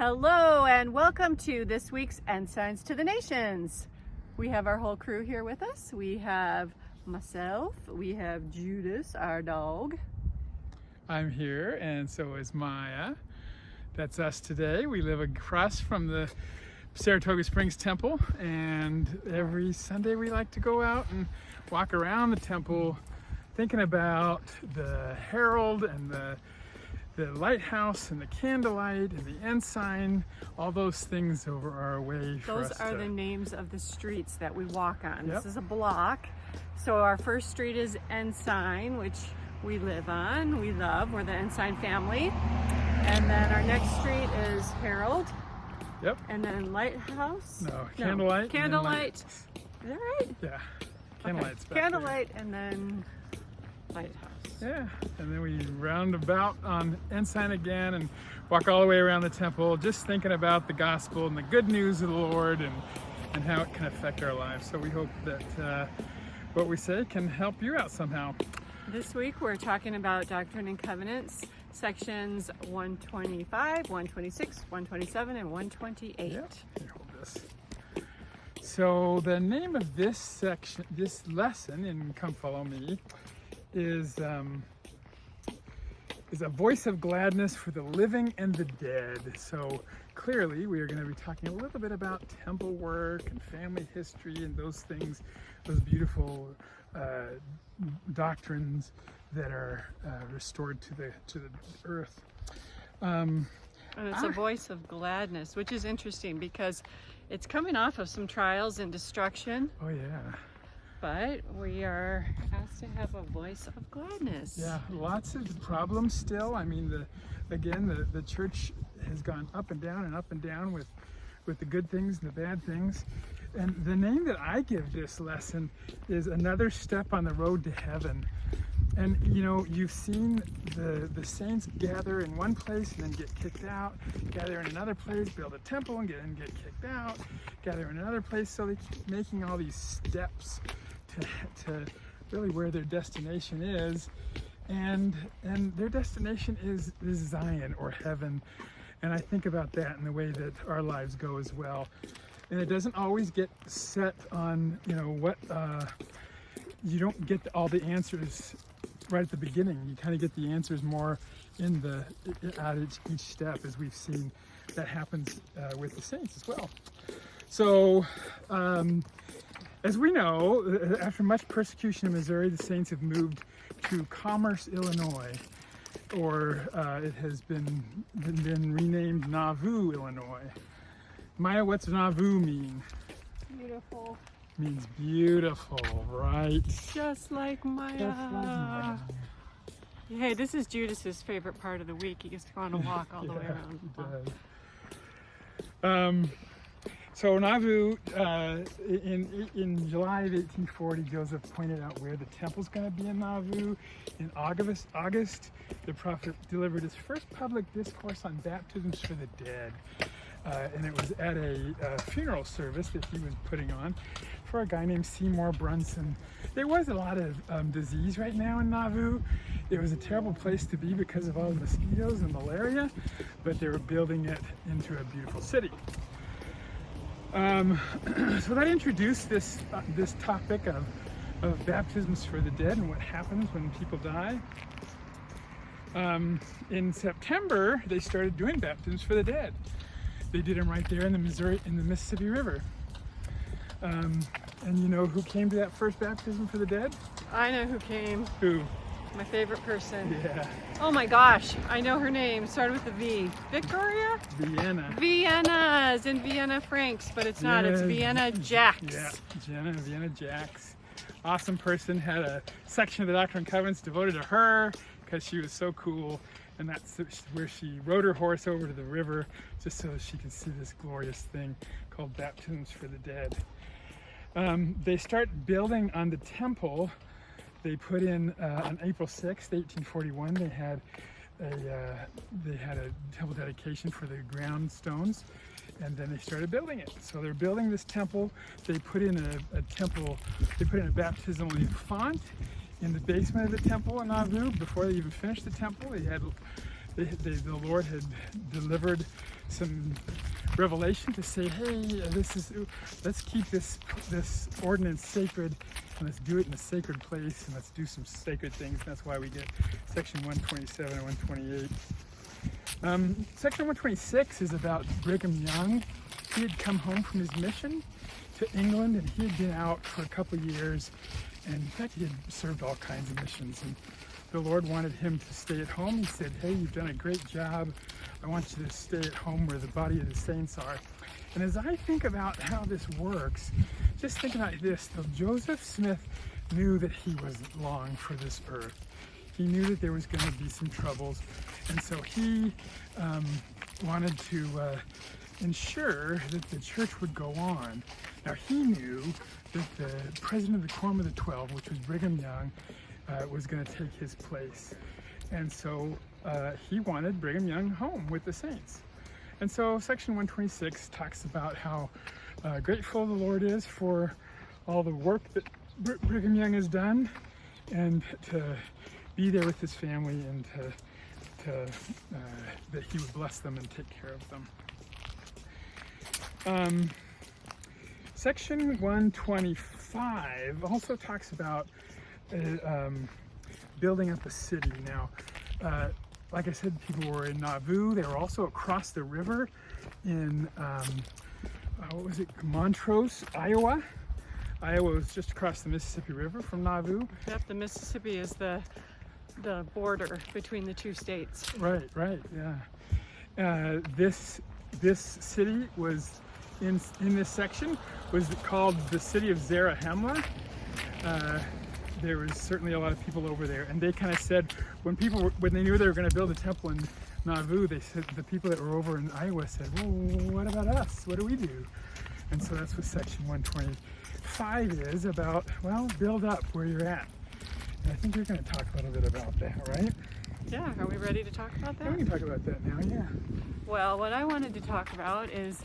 Hello and welcome to this week's Ensigns to the Nations. We have our whole crew here with us. We have myself, we have Judas, our dog. I'm here, and so is Maya. That's us today. We live across from the Saratoga Springs Temple, and every Sunday we like to go out and walk around the temple thinking about the herald and the lighthouse and the candlelight and the ensign, all those things over our way for us. Those are the names of the streets that we walk on. Yep. This is a block. So our first street is Ensign, which we live on, we love, we're the Ensign family. And then our next street is Herald. Yep. And then Lighthouse. No, Candlelight. Candlelight. Is that right? Yeah. Candlelight's Okay. back Candlelight and then Lighthouse. Yeah, and then we round about on Ensign again and walk all the way around the temple, just thinking about the gospel and the good news of the Lord and how it can affect our lives. So we hope that what we say can help you out somehow. This week we're talking about Doctrine and Covenants, sections 125, 126, 127, and 128. Yep. Here, hold this. So the name of this section, this lesson in Come Follow Me, is a voice of gladness for the living and the dead. So clearly we are going to be talking a little bit about temple work and family history and those things, those beautiful doctrines that are restored to the earth. And it's a voice of gladness, which is interesting because it's coming off of some trials and destruction. Oh yeah. But we are asked to have a voice of gladness. Yeah, lots of problems still. I mean, the church has gone up and down with the good things and the bad things. And the name that I give this lesson is Another Step on the Road to Heaven. And you know, you've seen the saints gather in one place and then get kicked out, gather in another place, build a temple and get kicked out, gather in another place. So they keep making all these steps to really where their destination is, and their destination is Zion or heaven. And I think about that in the way that our lives go as well. And it doesn't always get set on, you know, what you don't get all the answers right at the beginning. You kind of get the answers more at each step, as we've seen that happens with the saints as well. So as we know, after much persecution in Missouri, the saints have moved to Commerce, Illinois, or it has been renamed Nauvoo, Illinois. Maya, what's Nauvoo mean? Beautiful. Means beautiful, right? Just like Maya. Just like Maya. Hey, this is Judas's favorite part of the week. He gets to go on a walk all the way around. He does. So Nauvoo, in July of 1840, Joseph pointed out where the temple's going to be in Nauvoo. In August, the prophet delivered his first public discourse on baptisms for the dead. And it was at a funeral service that he was putting on for a guy named Seymour Brunson. There was a lot of disease right now in Nauvoo. It was a terrible place to be because of all the mosquitoes and malaria, but they were building it into a beautiful city. So that introduced this topic of baptisms for the dead and what happens when people die. In September, they started doing baptisms for the dead. They did them right there in the Mississippi River. And you know who came to that first baptism for the dead? I know who came. Who? My favorite person. Yeah. Oh my gosh, I know her name. Started with a V. Victoria? Vienna. Vienna is in Vienna Franks, but it's not. It's Vienna Jax. Yeah, Vienna Jax. Awesome person. Had a section of the Doctrine and Covenants devoted to her because she was so cool. And that's where she rode her horse over to the river just so she could see this glorious thing called baptisms for the dead. They start building on the temple. They put in on April 6th, 1841. They had a temple dedication for the ground stones, and then they started building it. So they're building this temple. They put in a temple. They put in a baptismal font in the basement of the temple in Nauvoo before they even finished the temple. They had the Lord had delivered some revelation to say, hey, let's keep this ordinance sacred, and let's do it in a sacred place, and let's do some sacred things. And that's why we get section 127 and 128. Section 126 is about Brigham Young. He had come home from his mission to England, and he had been out for a couple of years, and in fact he had served all kinds of missions, and the Lord wanted him to stay at home. He said, hey, you've done a great job. I want you to stay at home where the body of the saints are. And as I think about how this works, just think about this. So Joseph Smith knew that he wasn't long for this earth. He knew that there was going to be some troubles. And so he wanted to ensure that the church would go on. Now he knew that the president of the Quorum of the 12, which was Brigham Young, was going to take his place. And so he wanted Brigham Young home with the saints. And so section 126 talks about how grateful the Lord is for all the work that Brigham Young has done, and to be there with his family, and that he would bless them and take care of them. Section 125 also talks about building up a city. Now, like I said, people were in Nauvoo. They were also across the river in, what was it, Montrose, Iowa. Iowa was just across the Mississippi River from Nauvoo. Yep, the Mississippi is the border between the two states. Right, yeah. This city was, in this section, was called the city of Zarahemla. There was certainly a lot of people over there, and they kind of said, when they knew they were going to build a temple in Nauvoo, they said, the people that were over in Iowa said, well, what about us? What do we do? And so that's what section 125 is about. Well, build up where you're at. And I think you're going to talk a little bit about that, right? Yeah, are we ready to talk about that? Yeah, we can talk about that now, yeah. Well, what I wanted to talk about is,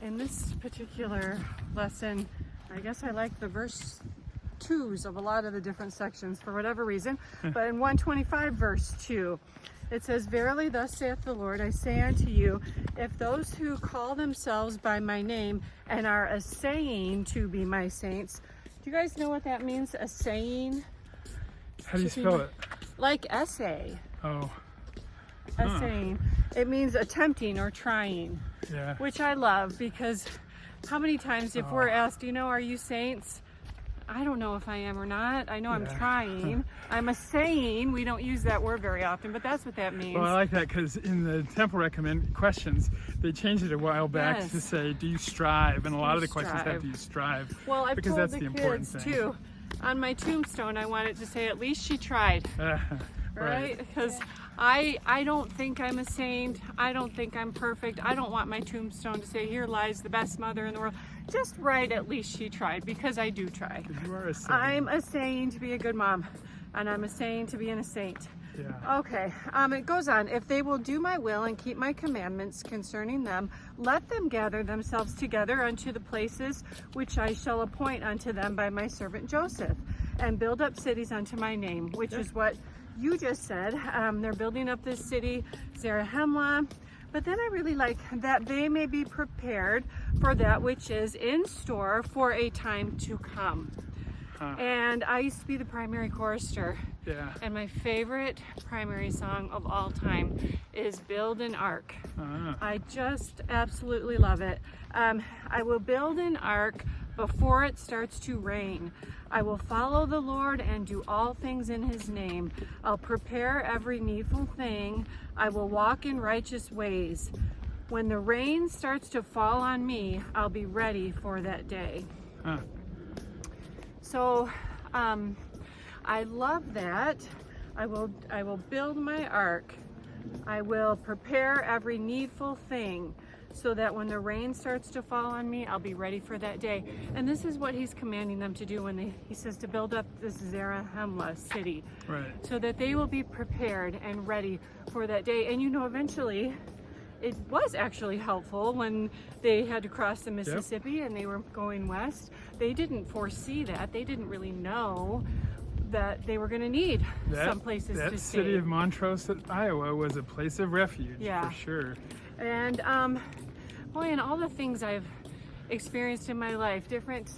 in this particular lesson, I guess I like the verse 2s of a lot of the different sections for whatever reason, but in 125 verse 2, it says, verily thus saith the Lord, I say unto you, if those who call themselves by my name and are assaying to be my saints. Do you guys know what that means, assaying? How do you spell it? Like essay. Oh. Assaying. It means attempting or trying. Yeah. Which I love, because how many times if we're asked, are you saints? I don't know if I am or not. I know I'm trying. I'm assaying. We don't use that word very often, but that's what that means. Well, I like that, because in the Temple Recommend questions, they changed it a while back to say, do you strive? And a lot of the questions have, do you strive? Well, I've because told that's the the important kids thing. too. On my tombstone, I want it to say, at least she tried. Right? Because I don't think I'm a saint. I don't think I'm perfect. I don't want my tombstone to say, here lies the best mother in the world. Just write, at least she tried, because I do try. You are a saint. I'm assaying to be a good mom, and I'm assaying to be a saint. Yeah. Okay, it goes on. If they will do my will and keep my commandments concerning them, let them gather themselves together unto the places which I shall appoint unto them by my servant Joseph, and build up cities unto my name, which is what you just said. They're building up this city, Zarahemla. But then I really like that they may be prepared for that which is in store for a time to come. And I used to be the primary chorister. Yeah. And my favorite primary song of all time is Build an Ark. I just absolutely love it. I will build an ark before it starts to rain. I will follow the Lord and do all things in his name. I'll prepare every needful thing. I will walk in righteous ways. When the rain starts to fall on me, I'll be ready for that day. So I love that. I will build my ark. I will prepare every needful thing, so that when the rain starts to fall on me, I'll be ready for that day. And this is what he's commanding them to do when he says to build up this Zarahemla city. Right. So that they will be prepared and ready for that day. And eventually, it was actually helpful when they had to cross the Mississippi and they were going west. They didn't foresee that. They didn't really know that they were going to need some places that to city stay. of Montrose, Iowa, was a place of refuge, for sure. And boy, and all the things I've experienced in my life, different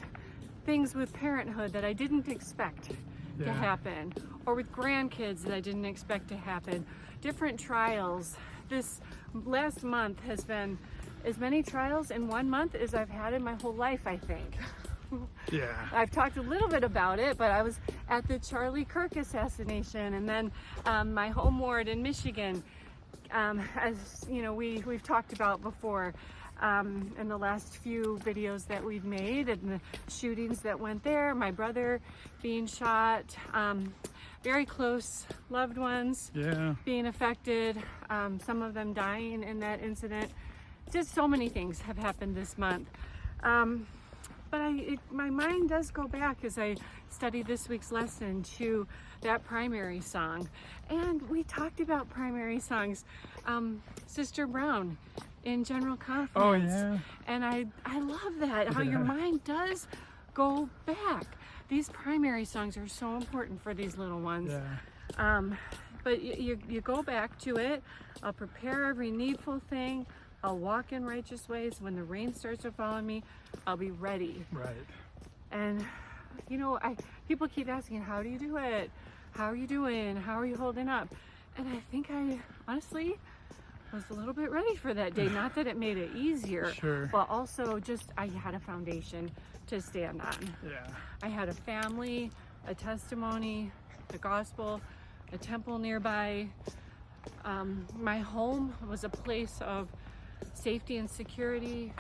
things with parenthood that I didn't expect to happen, or with grandkids that I didn't expect to happen, different trials. This last month has been as many trials in 1 month as I've had in my whole life, I think. Yeah. I've talked a little bit about it, but I was at the Charlie Kirk assassination, and then my home ward in Michigan, as you know, we've talked about before in the last few videos that we've made, and the shootings that went there, my brother being shot, very close loved ones being affected, some of them dying in that incident. Just so many things have happened this month. But my mind does go back as I study this week's lesson to that primary song. And we talked about primary songs, Sister Brown in General Conference. Oh, yeah. And I love that, how your mind does go back. These primary songs are so important for these little ones. Yeah. But you go back to it. I'll prepare every needful thing. I'll walk in righteous ways. When the rain starts to fall on me, I'll be ready. Right. And you know, people keep asking, how do you do it? How are you doing? How are you holding up? And I think I honestly was a little bit ready for that day. Not that it made it easier, but also just I had a foundation to stand on. Yeah. I had a family, a testimony, the gospel, a temple nearby. My home was a place of safety and security.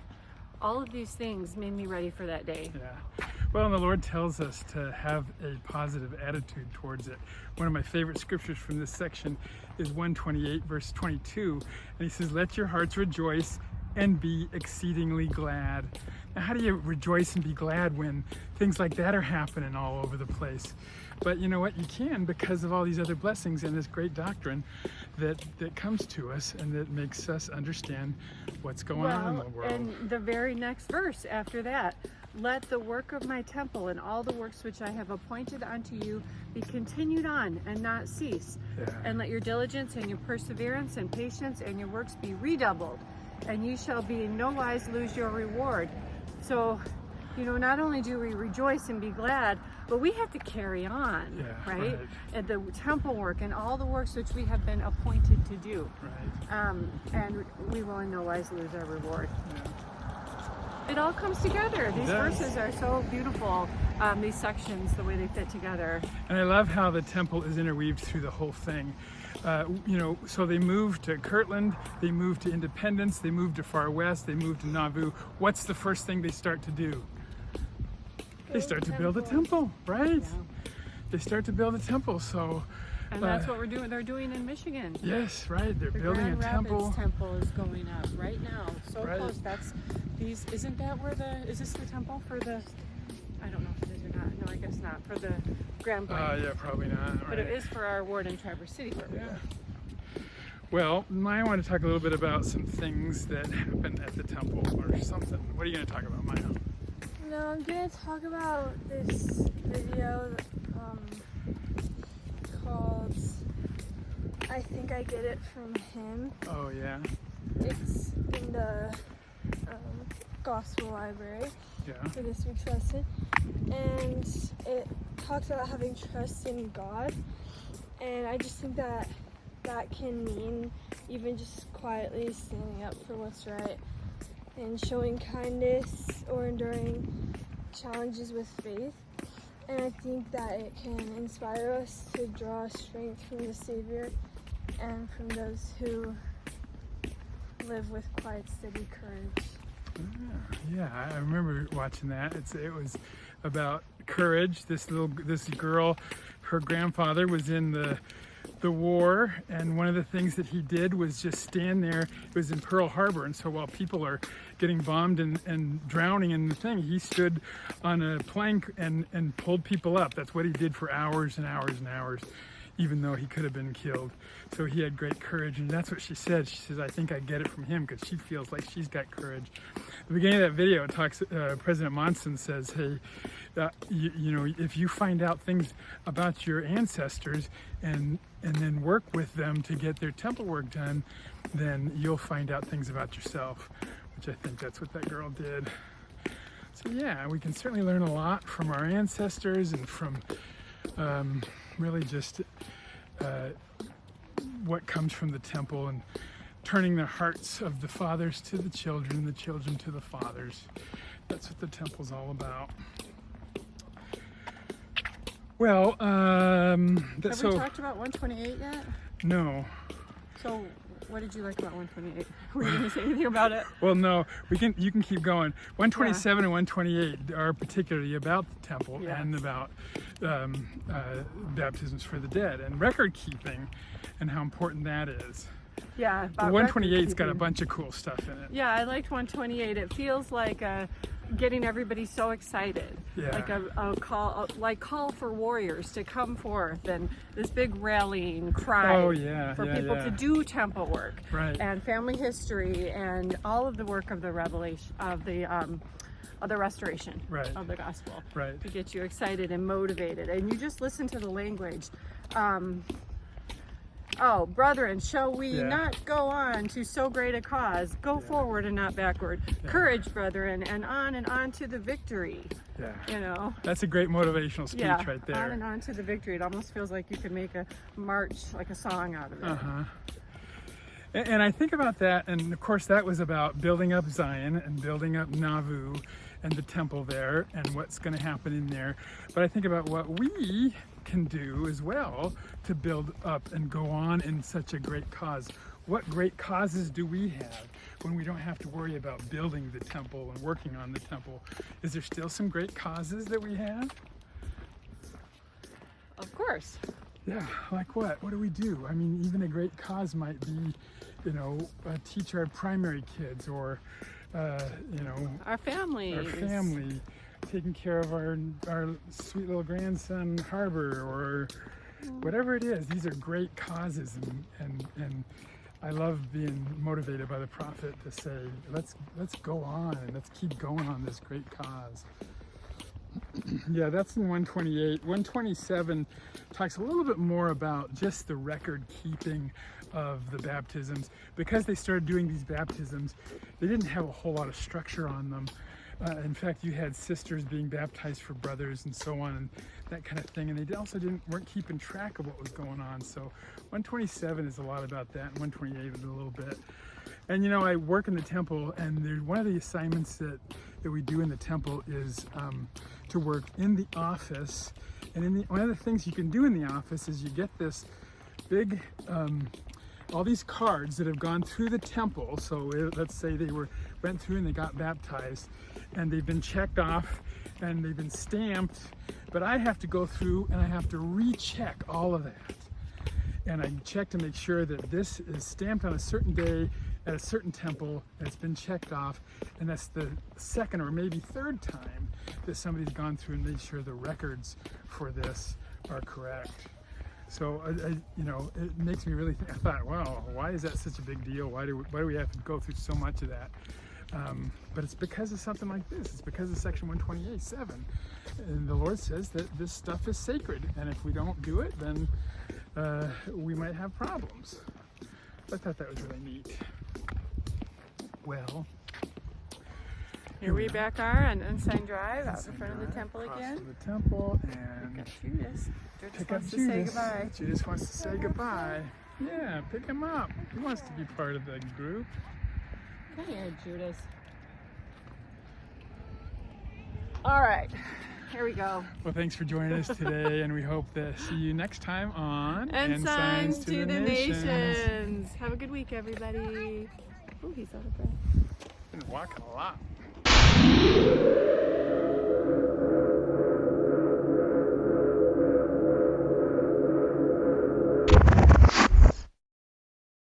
All of these things made me ready for that day. Yeah. Well, and the Lord tells us to have a positive attitude towards it. One of my favorite scriptures from this section is 128 verse 22. And he says, let your hearts rejoice and be exceedingly glad. Now, how do you rejoice and be glad when things like that are happening all over the place? But you know what? You can, because of all these other blessings and this great doctrine that comes to us and that makes us understand what's going on in the world. And the very next verse after that, let the work of my temple and all the works which I have appointed unto you be continued on and not cease. And let your diligence and your perseverance and patience and your works be redoubled, and you shall be in no wise lose your reward. So, you know, not only do we rejoice and be glad, but we have to carry on, right? And the temple work and all the works which we have been appointed to do. And we will in no wise lose our reward. It all comes together. These verses are so beautiful, these sections, the way they fit together. And I love how the temple is interweaved through the whole thing. You know, so they moved to Kirtland, they moved to Independence, they moved to Far West, they moved to Nauvoo. What's the first thing they start to do? They start to build a temple, right? They start to build a temple, so... And that's what they're doing in Michigan. Yes, right, they're building a temple. Grand Rapids temple is going up right now, so close. Isn't that where is this the temple for the, I don't know if it is or not, no I guess not, for the Grand Blanc. Yeah, probably not. But it is for our ward in Traverse City where we live. Well, I want to talk a little bit about some things that happened at the temple or something. What are you going to talk about, Maya? No, I'm going to talk about this video called I Think I Get It From Him. Oh, yeah? It's in the Gospel Library for this week's lesson. And it talks about having trust in God. And I just think that can mean even just quietly standing up for what's right and showing kindness or enduring challenges with faith. And I think that it can inspire us to draw strength from the Savior and from those who live with quiet, steady courage. Yeah, I remember watching that. It was about courage. This girl, her grandfather was in the war, and one of the things that he did was just stand there. It was in Pearl Harbor, and so while people are getting bombed and drowning in the thing, he stood on a plank and pulled people up. That's what he did for hours and hours and hours. even though he could have been killed. So he had great courage, and that's what she said. She says, I think I get it from him, because she feels like she's got courage. At the beginning of that video, it talks, President Monson says, hey, you know, if you find out things about your ancestors and then work with them to get their temple work done, then you'll find out things about yourself, which I think that's what that girl did. So yeah, we can certainly learn a lot from our ancestors and from really just what comes from the temple, and turning the hearts of the fathers to the children to the fathers. That's what the temple's all about. Well, have we talked about 128 yet? No. So what did you like about 128? Were you going to say anything about it? Well, no, you can keep going. 127 and 128 are particularly about the temple and about baptisms for the dead and record keeping and how important that is. Yeah. 128's got a bunch of cool stuff in it. Yeah, I liked 128. It feels like getting everybody so excited. Yeah. Like a call for warriors to come forth, and this big rallying cry for people to do temple work and family history and all of the work of the revelation of the restoration of the gospel to get you excited and motivated. And you just listen to the language. Oh, brethren, shall we not go on to so great a cause? Go forward and not backward. Courage, brethren, and on to the victory. Yeah. You know? That's a great motivational speech right there. On and on to the victory. It almost feels like you could make a march, like a song out of it. And I think about that, and of course that was about building up Zion and building up Nauvoo and the temple there and what's going to happen in there. But I think about what we can do as well to build up and go on in such a great cause. What great causes do we have when we don't have to worry about building the temple and working on the temple? Is there still some great causes that we have? Of course. Yeah, like what? What do we do? I mean, even a great cause might be, you know, teach our primary kids, or, you know, our family, taking care of our sweet little grandson Harbor, or whatever it is. These are great causes, and I love being motivated by the prophet to say, let's go on and let's keep going on this great cause. Yeah, that's in 128. 127 talks a little bit more about just the record keeping of the baptisms. Because they started doing these baptisms, they didn't have a whole lot of structure on them. In fact, you had sisters being baptized for brothers and so on, and that kind of thing. And they also weren't keeping track of what was going on. So 127 is a lot about that, and 128 is a little bit. And you know, I work in the temple, and one of the assignments that we do in the temple is to work in the office. And one of the things you can do in the office is you get this big, all these cards that have gone through the temple. So let's say they went through and they got baptized, and they've been checked off and they've been stamped, but I have to go through and I have to recheck all of that. And I check to make sure that this is stamped on a certain day at a certain temple, and it's been checked off, and that's the second or maybe third time that somebody's gone through and made sure the records for this are correct. So you know, it makes me really think. I thought, wow, why is that such a big deal? Why do we have to go through so much of that? But it's because of something like this. It's because of section 128:7, and the Lord says that this stuff is sacred, and if we don't do it, then we might have problems. I thought that was really neat. Well, here we back are on Ensign Drive, out in front of the temple again. The temple, and pick up Judas. Judas wants to say goodbye. Judas wants to say goodbye. Yeah, pick him up. He wants to be part of the group. Come here, Judas. All right, here we go. Well, thanks for joining us today, and we hope to see you next time on Ensigns to the Nations. Have a good week, everybody. Oh, he's out of breath. Been walking a lot.